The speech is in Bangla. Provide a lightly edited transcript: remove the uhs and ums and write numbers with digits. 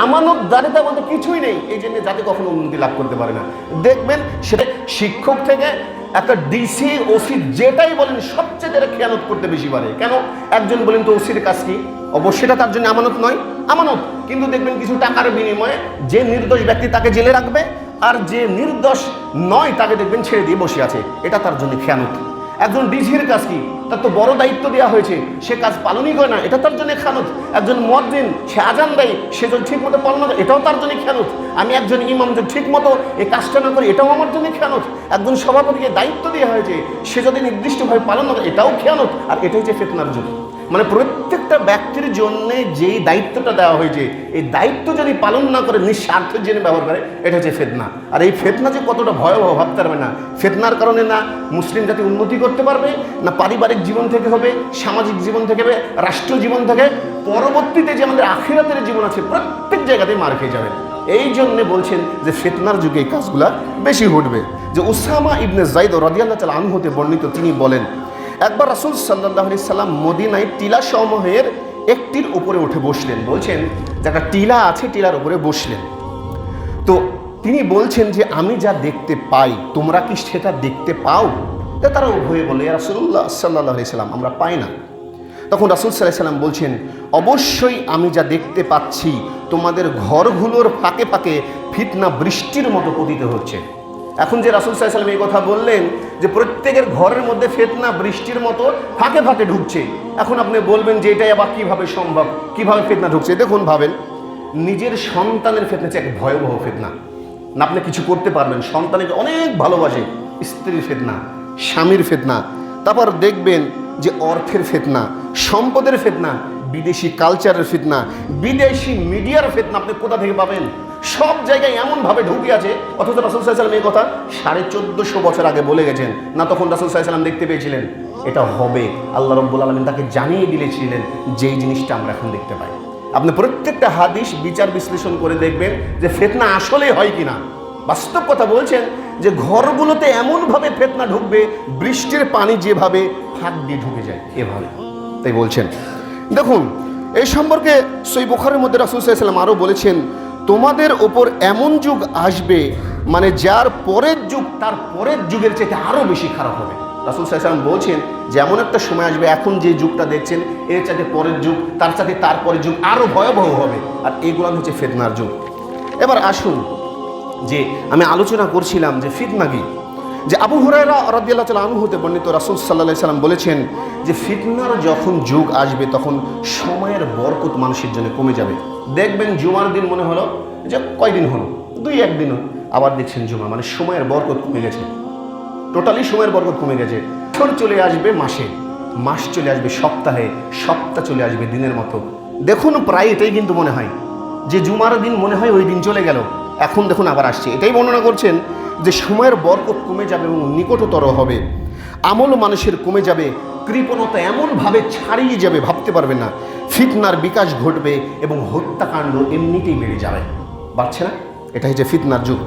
আমানতদারিতা বলতে কিছুই নেই, এই জন্য জাতি কখনো উন্নতি লাভ করতে পারে না। দেখবেন সেটা শিক্ষক থেকে একটা ডিসি, ওসি, যেটাই বলেন সবচেয়ে যারা খেয়ানত করতে বেশি পারে। কেন? একজন বলেন তো ওসির কাজ কি? অবশ্যই এটা তার জন্য আমানত নয়, আমানত। কিন্তু দেখবেন কিছু টাকার বিনিময়ে যে নির্দোষ ব্যক্তি তাকে জেলে রাখবে, আর যে নির্দোষ নয় তাকে দেখবেন ছেড়ে দিয়ে বসে আছে, এটা তার জন্য খেয়ানত। একজন ডিসির কাজ কি? তার তো বড় দায়িত্ব দেওয়া হয়েছে, সে কাজ পালনই করে না, এটা তার জন্য খেয়ানত। একজন মুয়াজ্জিন, সে আজান দেয়, সে যদি ঠিক মতো পালন করে, এটাও তার জন্য খেয়ানত। আমি একজন ইমাম যদি ঠিক মতো এই কাজটা না করি, এটাও আমার জন্য খেয়ানত। একজন সভাপতিকে দায়িত্ব দেওয়া হয়েছে, সে যদি নির্দিষ্টভাবে পালন না করে, এটাও খেয়ানত। আর এটাই হচ্ছে ফিতনার যুগ। মানে প্রত্যেকটা ব্যক্তির জন্য যেই দায়িত্বটা দেওয়া হয়েছে, এই দায়িত্ব যদি পালন না করে নিঃস্বার্থের জন্য ব্যবহার করে, এটা হচ্ছে ফিতনা। আর এই ফিতনা যে কতটা ভয়াবহ ভাবতে পারবে না। ফিতনার কারণে না মুসলিম জাতি উন্নতি করতে পারবে, না পারিবারিক জীবন থেকে হবে, সামাজিক জীবন থেকে হবে, রাষ্ট্রীয় জীবন থেকে, পরবর্তীতে যে আমাদের আখিরাতের জীবন আছে প্রত্যেক জায়গাতেই মার খেয়ে যাবে। এই জন্য বলছেন যে ফিতনার যুগে এই কাজগুলা বেশি ঘটবে। যে উসামা ইবনে যায়েদ রাদিয়াল্লাহু তাআলা আনহু হতে বর্ণিত, তিনি বলেন, একবার রাসূল সাল্লাল্লাহু আলাইহি সাল্লাম মদিনায় টিলা সমূহের একটির উপরে উঠে বসলেন। বলছেন যে একটা টিলা আছে, টিলার উপরে বসলেন। তো তিনি বলছেন যে আমি যা দেখতে পাই তোমরা কি সেটা দেখতে পাও? তারা উভয়ে বলে, ইয়া রাসূলুল্লাহ সাল্লাল্লাহু আলাইহি সাল্লাম, আমরা পাই না। তখন রাসূল সাল্লাল্লাহু আলাইহি সাল্লাম বলছেন, অবশ্যই আমি যা দেখতে পাচ্ছি তোমাদের ঘরগুলোর ফাঁকে ফাঁকে ফিতনা বৃষ্টির মতো পতিত হচ্ছে। এখন যে রাসূল সাল্লাল্লাহু আলাইহি সাল্লাম এই কথা বললেন যে প্রত্যেকের ঘরের মধ্যে ফিতনা বৃষ্টির মতো ফাঁকে ফাঁকে ঢুকছে, এখন আপনি বলবেন যে এটাই আবার কিভাবে সম্ভব, কিভাবে ফিতনা ঢুকছে? দেখুন, ভাবেন, নিজের সন্তানের ফিতনা হচ্ছে এক ভয়াবহ ফিতনা। না আপনি কিছু করতে পারবেন, সন্তানকে অনেক ভালোবাসে, স্ত্রীর ফিতনা, স্বামীর ফিতনা। তারপর দেখবেন যে অর্থের ফিতনা, সম্পদের ফিতনা, বিদেশি কালচারের ফিতনা, বিদেশি মিডিয়ার ফিতনা। আপনি কোথা থেকে পাবেন? সব জায়গায় এমনভাবে ঢুকে আছে, অথচ রাসূল সাল্লাল্লাহু আলাইহি ওয়াসাল্লাম এই কথা 1450 বছর আগে বলে গেছেন। না তখন রাসূল সাল্লাল্লাহু আলাইহি ওয়াসাল্লাম দেখতে পেয়েছিলেন এটা হবে? আল্লাহ রাব্বুল আলামিন তাকে জানিয়ে দিয়েছিলেন যেই জিনিসটা আমরা এখন দেখতে পাই। আপনি প্রত্যেকটা হাদিস বিচার বিশ্লেষণ করে দেখবেন যে ফিতনা আসলে হয় কিনা। বাস্তব কথা বলছেন যে ঘরগুলোতে এমনভাবে ফিতনা ঢুকবে, বৃষ্টির পানি যেভাবে ফাঁক দিয়ে ঢুকে যায় এভাবে। তাই বলছেন, দেখুন এই সম্পর্কে সহিহ বুখারীর মধ্যে রাসূল সাল্লাল্লাহু আলাইহি ওয়াসাল্লাম আরও বলেছেন, তোমাদের ওপর এমন যুগ আসবে মানে যার পরের যুগ তার পরের যুগের চেয়ে আরও বেশি খারাপ হবে। রাসূল সাল্লাল্লাহু আলাইহি ওয়াসাল্লাম বলছেন যে এমন একটা সময় আসবে, এখন যে যুগটা দেখছেন এর চাইতে পরের যুগ, তার চাইতে তারপরের যুগ আরও ভয়াবহ হবে। আর এগুলো হচ্ছে ফিতনার যুগ। এবার আসুন, যে আমি আলোচনা করছিলাম যে ফিতনা কি, যে আবু হুরায়রা রাদিয়াল্লাহু তাআলা আনহু হতে বর্ণিত, রাসূল সাল্লাল্লাহু আলাইহি সাল্লাম বলেছেন যে ফিতনার যখন যুগ আসবে তখন সময়ের বরকত মানুষের জন্য কমে যাবে। দেখবেন জুমার দিন মনে হলো যে কয়দিন হলো, 2-1 দিন, আবার দেখছেন জুমা, মানে সময়ের বরকত কমে গেছে, টোটালি সময়ের বরকত কমে গেছে। বছর চলে আসবে মাসে, মাস চলে আসবে সপ্তাহে, সপ্তাহ চলে আসবে দিনের মতো। দেখুন প্রায় এটাই কিন্তু মনে হয় যে জুমার দিন মনে হয় ওই দিন চলে গেল, এখন দেখুন আবার আসছে। এটাই বর্ণনা করছেন যে সময়ের বরকত কমে যাবে এবং নিকটতর হবে, আমল মানুষের কমে যাবে, কৃপণতা এমনভাবে ছাড়িয়ে যাবে ভাবতে পারবে না, ফিতনার বিকাশ ঘটবে এবং হত্যাকাণ্ড এমনিতেই বেড়ে যাবে। বাড়ছে না? এটা হচ্ছে ফিতনার যুগ।